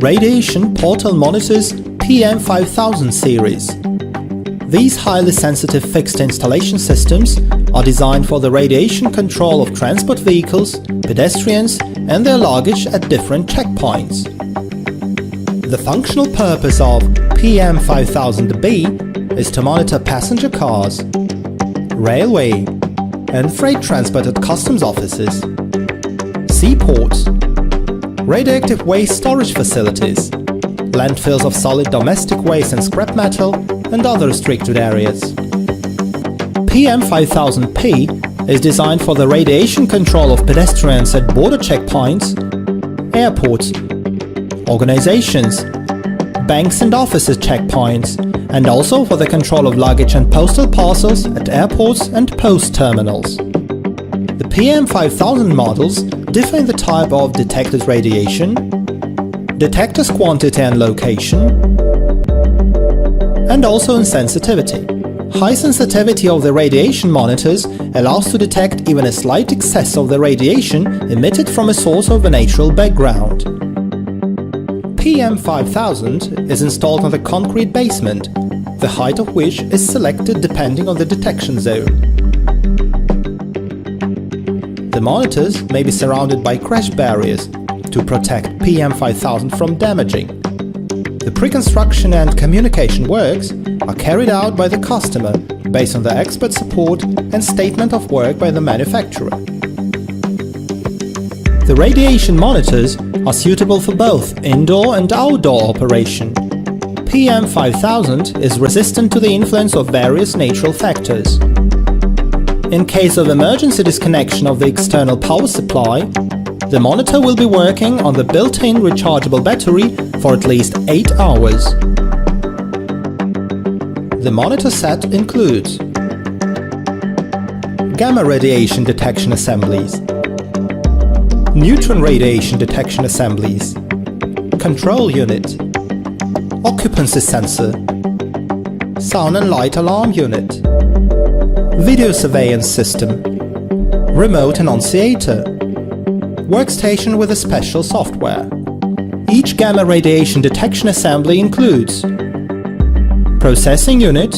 Radiation Portal Monitors PM5000 series. These highly sensitive fixed installation systems are designed for the radiation control of transport vehicles, pedestrians and their luggage at different checkpoints. The functional purpose of PM5000B is to monitor passenger cars, railway and freight transport at customs offices, seaports, radioactive waste storage facilities, landfills of solid domestic waste and scrap metal, and other restricted areas. PM5000P is designed for the radiation control of pedestrians at border checkpoints, airports, organizations, banks and offices checkpoints, and also for the control of luggage and postal parcels at airports and post terminals. The PM5000 models differ in the type of detected radiation, detector's quantity and location, and also in sensitivity. High sensitivity of the radiation monitors allows to detect even a slight excess of the radiation emitted from a source of a natural background. PM5000 is installed on the concrete basement, the height of which is selected depending on the detection zone. The monitors may be surrounded by crash barriers to protect PM5000 from damaging. The pre-construction and communication works are carried out by the customer based on the expert support and statement of work by the manufacturer. The radiation monitors are suitable for both indoor and outdoor operation. PM5000 is resistant to the influence of various natural factors. In case of emergency disconnection of the external power supply, the monitor will be working on the built-in rechargeable battery for at least 8 hours. The monitor set includes gamma radiation detection assemblies, neutron radiation detection assemblies, control unit, occupancy sensor, sound and light alarm unit, video surveillance system, remote annunciator, workstation with a special software. Each gamma radiation detection assembly includes processing unit,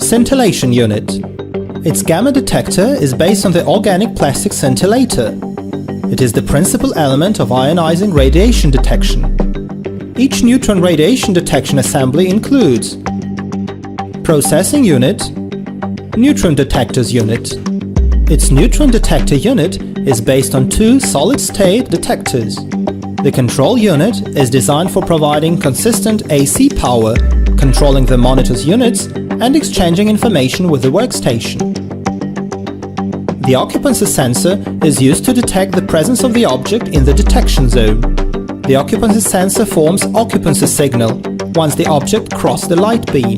scintillation unit. Its gamma detector is based on the organic plastic scintillator. It is the principal element of ionizing radiation detection. Each neutron radiation detection assembly includes processing unit, neutron detectors unit. Its neutron detector unit is based on 2 solid-state detectors. The control unit is designed for providing consistent AC power, controlling the monitor's units and exchanging information with the workstation. The occupancy sensor is used to detect the presence of the object in the detection zone. The occupancy sensor forms occupancy signal once the object crosses the light beam.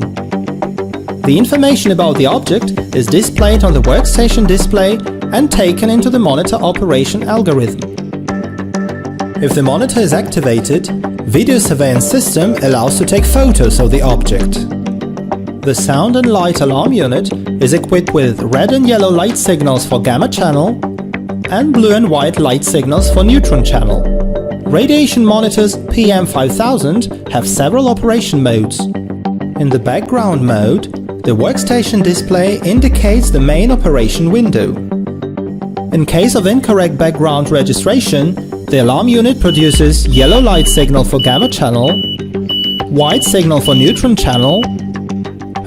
The information about the object is displayed on the workstation display and taken into the monitor operation algorithm. If the monitor is activated, video surveillance system allows to take photos of the object. The sound and light alarm unit is equipped with red and yellow light signals for gamma channel and blue and white light signals for neutron channel. Radiation monitors PM5000 have several operation modes. In the background mode, the workstation display indicates the main operation window. In case of incorrect background registration, the alarm unit produces yellow light signal for gamma channel, white signal for neutron channel,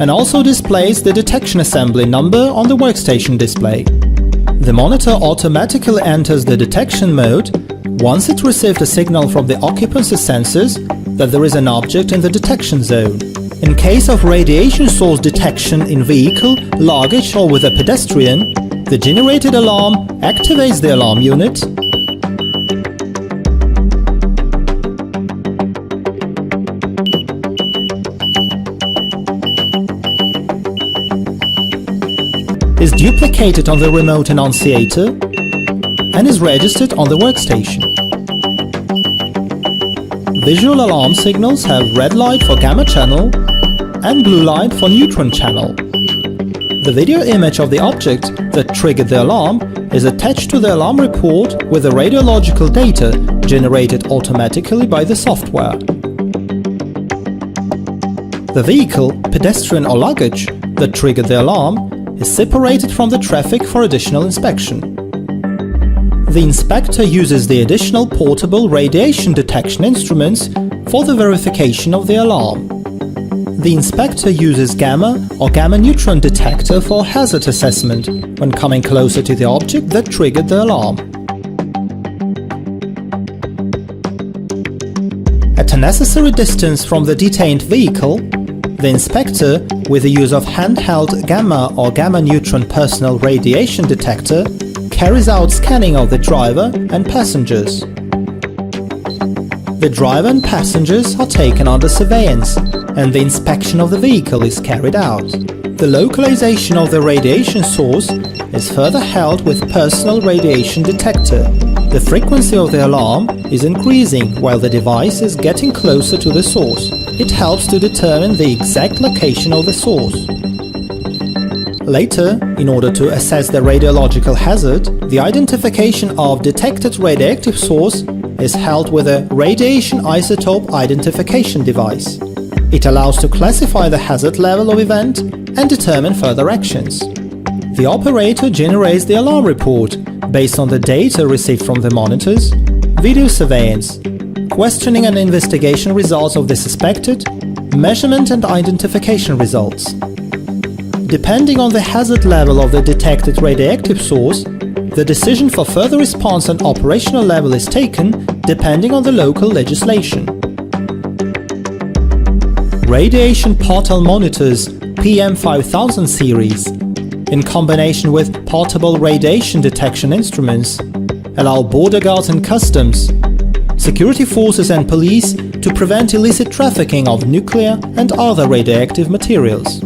and also displays the detection assembly number on the workstation display. The monitor automatically enters the detection mode once it received a signal from the occupancy sensors that there is an object in the detection zone. In case of radiation source detection in vehicle, luggage or with a pedestrian, the generated alarm activates the alarm unit is duplicated on the remote annunciator and is registered on the workstation. Visual alarm signals have red light for gamma channel and blue light for neutron channel. The video image of the object that triggered the alarm is attached to the alarm report with the radiological data generated automatically by the software. The vehicle, pedestrian or luggage that triggered the alarm is separated from the traffic for additional inspection. The inspector uses the additional portable radiation detection instruments for the verification of the alarm. The inspector uses gamma or gamma-neutron detector for hazard assessment when coming closer to the object that triggered the alarm. At a necessary distance from the detained vehicle, the inspector, with the use of handheld gamma or gamma-neutron personal radiation detector, carries out scanning of the driver and passengers. The driver and passengers are taken under surveillance, and the inspection of the vehicle is carried out. The localization of the radiation source is further held with personal radiation detector. The frequency of the alarm is increasing while the device is getting closer to the source. It helps to determine the exact location of the source. Later, in order to assess the radiological hazard, the identification of detected radioactive source is held with a radiation isotope identification device. It allows to classify the hazard level of event and determine further actions. The operator generates the alarm report based on the data received from the monitors, video surveillance, questioning and investigation results of the suspected, measurement and identification results. Depending on the hazard level of the detected radioactive source, the decision for further response and operational level is taken depending on the local legislation. Radiation portal monitors PM5000 series, in combination with portable radiation detection instruments, allow border guards and customs, security forces and police to prevent illicit trafficking of nuclear and other radioactive materials.